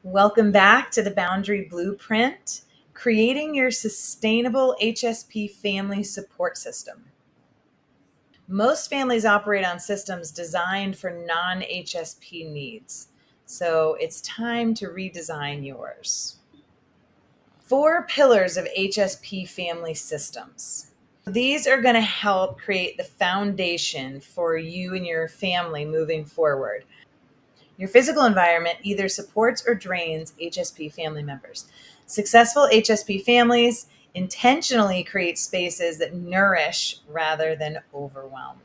Welcome back to the Boundary Blueprint, creating your sustainable HSP family support system. Most families operate on systems designed for non-HSP needs, so it's time to redesign yours. 4 pillars of HSP family systems. These are going to help create the foundation for you and your family moving forward. Your physical environment either supports or drains HSP family members. Successful HSP families intentionally create spaces that nourish rather than overwhelm.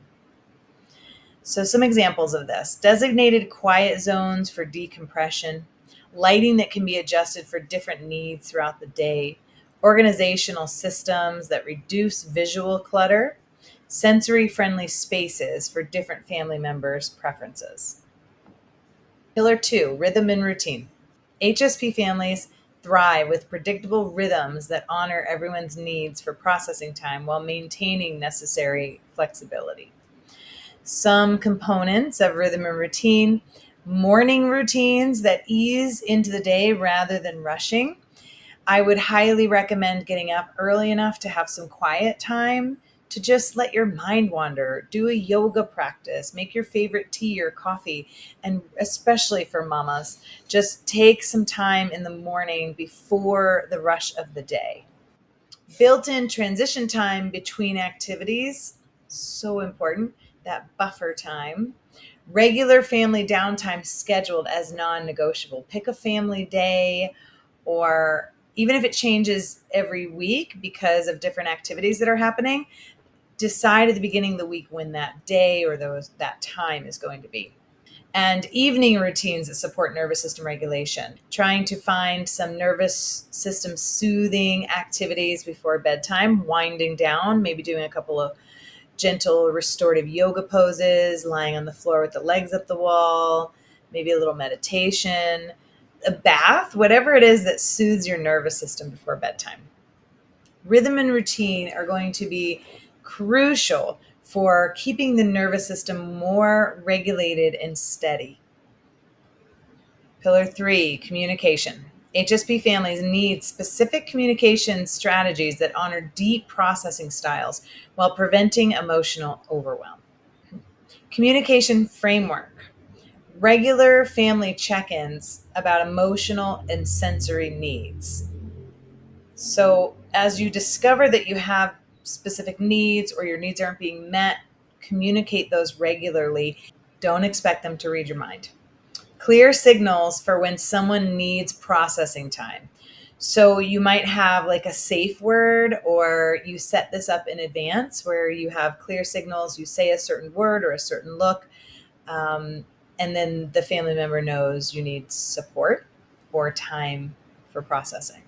So, some examples of this: designated quiet zones for decompression, lighting that can be adjusted for different needs throughout the day, organizational systems that reduce visual clutter, sensory friendly spaces for different family members' preferences. Pillar 2, rhythm and routine. HSP families thrive with predictable rhythms that honor everyone's needs for processing time while maintaining necessary flexibility. Some components of rhythm and routine: morning routines that ease into the day rather than rushing. I would highly recommend getting up early enough to have some quiet time to just let your mind wander, do a yoga practice, make your favorite tea or coffee, and especially for mamas, just take some time in the morning before the rush of the day. Built-in transition time between activities, so important, that buffer time. Regular family downtime scheduled as non-negotiable. Pick a family day, or even if it changes every week because of different activities that are happening, decide at the beginning of the week when that day or that time is going to be. And evening routines that support nervous system regulation. Trying to find some nervous system soothing activities before bedtime, winding down, maybe doing a couple of gentle restorative yoga poses, lying on the floor with the legs up the wall, maybe a little meditation, a bath, whatever it is that soothes your nervous system before bedtime. Rhythm and routine are going to be crucial for keeping the nervous system more regulated and steady. Pillar 3, communication. HSP families need specific communication strategies that honor deep processing styles while preventing emotional overwhelm. Communication framework. Regular family check-ins about emotional and sensory needs. So, as you discover that you have specific needs or your needs aren't being met, communicate those regularly. Don't expect them to read your mind. Clear signals for when someone needs processing time. So, you might have like a safe word, or you set this up in advance where you have clear signals. You say a certain word or a certain look, and then the family member knows you need support or time for processing.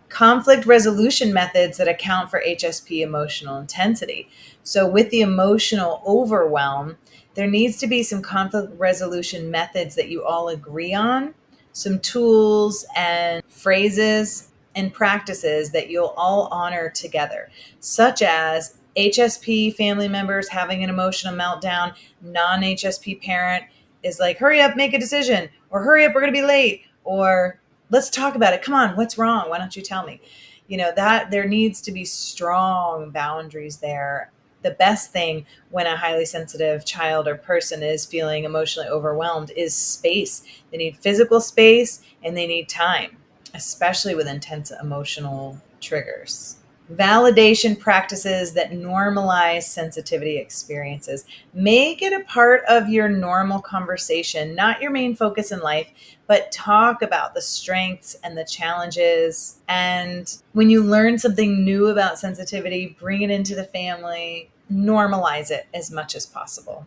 Conflict resolution methods that account for HSP emotional intensity. So, with the emotional overwhelm, there needs to be some conflict resolution methods that you all agree on, some tools and phrases and practices that you'll all honor together, such as HSP family members having an emotional meltdown, non HSP parent is like, hurry up, make a decision, or hurry up, we're going to be late, or let's talk about it. Come on, what's wrong? Why don't you tell me? That there needs to be strong boundaries there. The best thing when a highly sensitive child or person is feeling emotionally overwhelmed is space. They need physical space and they need time, especially with intense emotional triggers. Validation practices that normalize sensitivity experiences. Make it a part of your normal conversation, not your main focus in life, but talk about the strengths and the challenges. And when you learn something new about sensitivity, bring it into the family, normalize it as much as possible,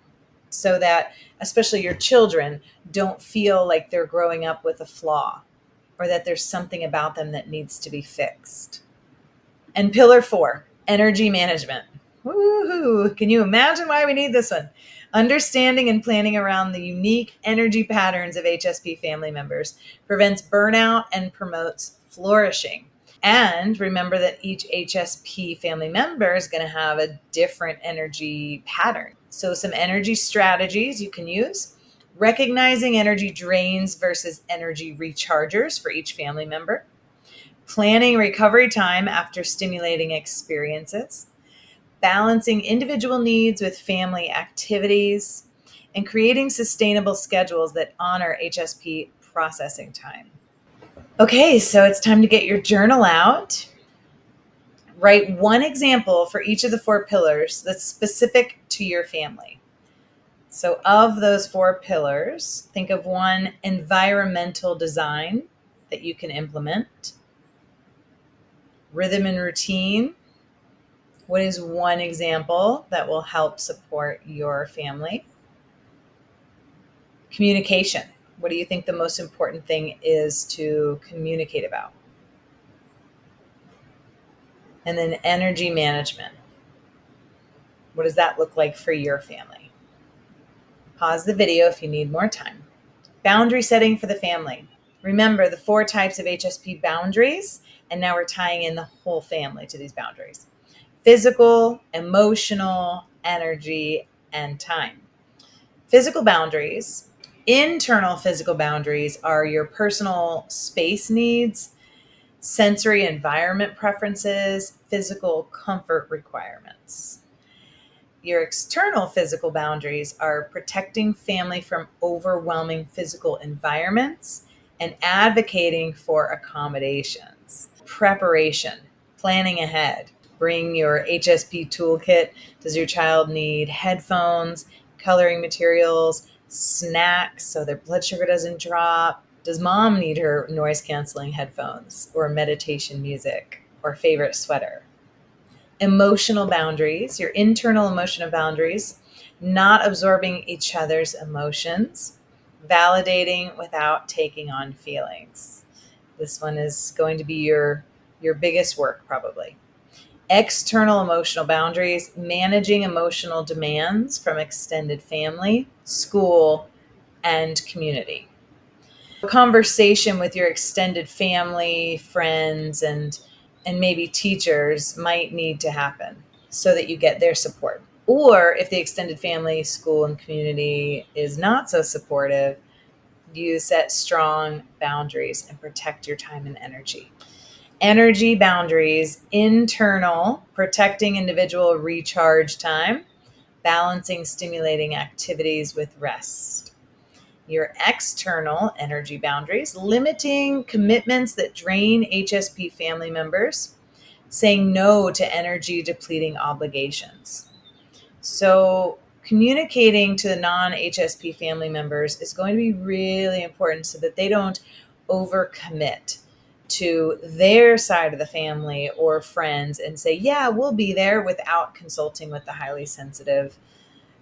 so that especially your children don't feel like they're growing up with a flaw or that there's something about them that needs to be fixed. And pillar 4, energy management. Woohoo! Can you imagine why we need this one? Understanding and planning around the unique energy patterns of HSP family members prevents burnout and promotes flourishing. And remember that each HSP family member is going to have a different energy pattern. So, some energy strategies you can use: recognizing energy drains versus energy rechargers for each family member, planning recovery time after stimulating experiences, balancing individual needs with family activities, and creating sustainable schedules that honor HSP processing time. Okay, so it's time to get your journal out. Write one example for each of the 4 pillars that's specific to your family. So, of those 4 pillars, think of one environmental design that you can implement. Rhythm and routine. What is one example that will help support your family? Communication. What do you think the most important thing is to communicate about? And then energy management. What does that look like for your family? Pause the video if you need more time. Boundary setting for the family. Remember the 4 types of HSP boundaries, and now we're tying in the whole family to these boundaries. Physical, emotional, energy, and time. Physical boundaries. Internal physical boundaries are your personal space needs, sensory environment preferences, physical comfort requirements. Your external physical boundaries are protecting family from overwhelming physical environments and advocating for accommodations. Preparation, planning ahead. Bring your HSP toolkit. Does your child need headphones, coloring materials, snacks so their blood sugar doesn't drop? Does mom need her noise canceling headphones or meditation music or favorite sweater? Emotional boundaries, your internal emotional boundaries, not absorbing each other's emotions, validating without taking on feelings. This one is going to be your biggest work probably. External emotional boundaries, managing emotional demands from extended family, school, and community. A conversation with your extended family, friends, and maybe teachers might need to happen so that you get their support. Or if the extended family, school, and community is not so supportive, you set strong boundaries and protect your time and energy. Energy boundaries, internal, protecting individual recharge time, balancing stimulating activities with rest. Your external energy boundaries, limiting commitments that drain HSP family members, saying no to energy depleting obligations. So, communicating to the non HSP family members is going to be really important so that they don't overcommit to their side of the family or friends and say, yeah, we'll be there without consulting with the highly sensitive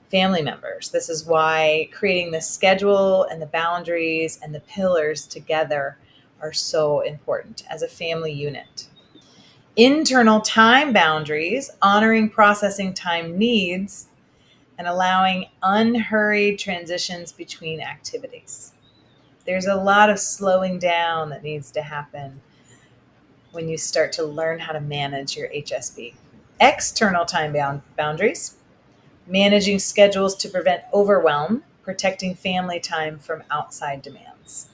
family members. This is why creating the schedule and the boundaries and the pillars together are so important as a family unit. Internal time boundaries, honoring processing time needs, and allowing unhurried transitions between activities. There's a lot of slowing down that needs to happen when you start to learn how to manage your HSP. External time boundaries, managing schedules to prevent overwhelm, protecting family time from outside demands.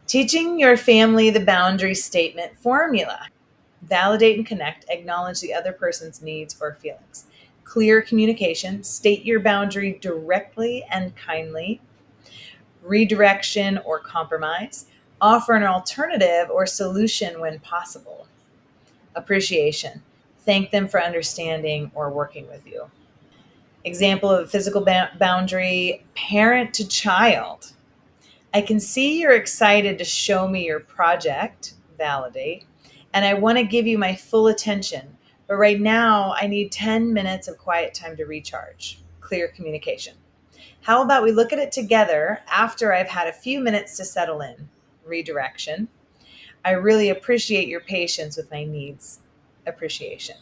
Teaching your family the boundary statement formula. Validate and connect, acknowledge the other person's needs or feelings. Clear communication, state your boundary directly and kindly. Redirection or compromise, offer an alternative or solution when possible. Appreciation, thank them for understanding or working with you. Example of a physical boundary, parent to child. I can see you're excited to show me your project, validate, and I want to give you my full attention. But right now, I need 10 minutes of quiet time to recharge. Clear communication. How about we look at it together after I've had a few minutes to settle in? Redirection. I really appreciate your patience with my needs. Appreciation.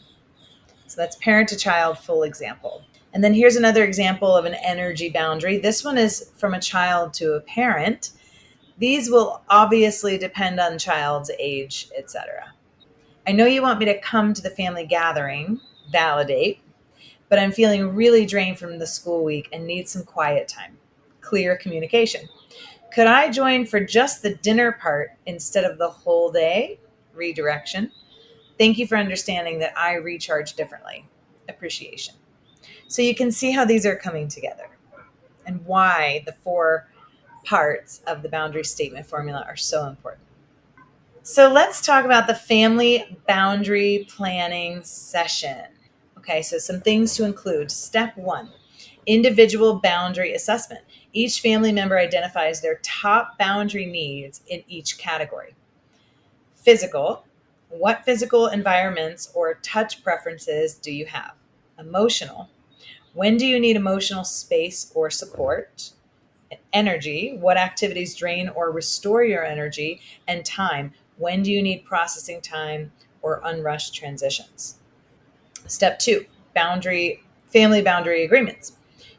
So that's parent to child, full example. And then here's another example of an energy boundary. This one is from a child to a parent. These will obviously depend on child's age, etc. I know you want me to come to the family gathering, validate, but I'm feeling really drained from the school week and need some quiet time. clear communication. Could I join for just the dinner part instead of the whole day? Redirection. Thank you for understanding that I recharge differently. Appreciation. So you can see how these are coming together and why the 4 parts of the boundary statement formula are so important. So let's talk about the family boundary planning session. Okay, so some things to include. Step 1, individual boundary assessment. Each family member identifies their top boundary needs in each category. Physical, what physical environments or touch preferences do you have? Emotional, when do you need emotional space or support? Energy, what activities drain or restore your energy? And time, when do you need processing time or unrushed transitions? Step 2, family boundary agreements.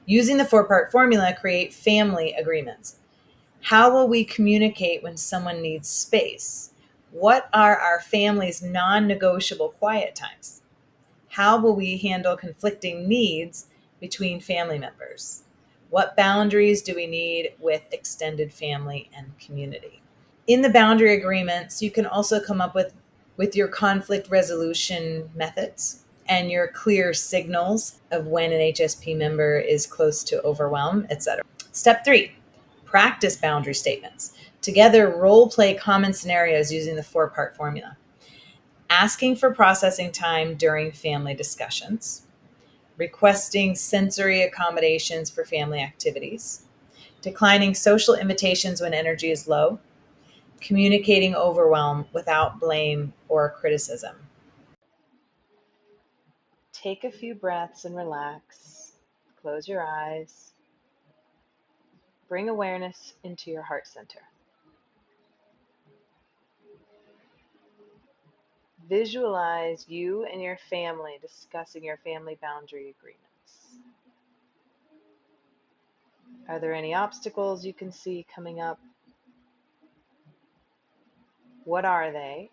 Using the 4-part formula, create family agreements. How will we communicate when someone needs space? What are our family's non-negotiable quiet times? How will we handle conflicting needs between family members? What boundaries do we need with extended family and community? In the boundary agreements, you can also come up with your conflict resolution methods and your clear signals of when an HSP member is close to overwhelm, etc. Step 3, practice boundary statements. Together, role play common scenarios using the 4-part formula. Asking for processing time during family discussions, requesting sensory accommodations for family activities, declining social invitations when energy is low, communicating overwhelm without blame or criticism. Take a few breaths and relax. Close your eyes. Bring awareness into your heart center. Visualize you and your family discussing your family boundary agreements. Are there any obstacles you can see coming up? What are they?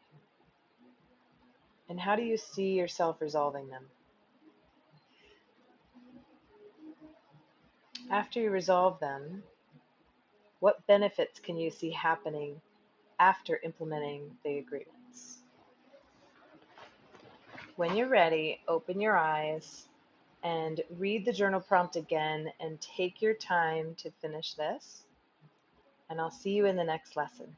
And how do you see yourself resolving them? After you resolve them, what benefits can you see happening after implementing the agreements? When you're ready, open your eyes and read the journal prompt again and take your time to finish this. And I'll see you in the next lesson.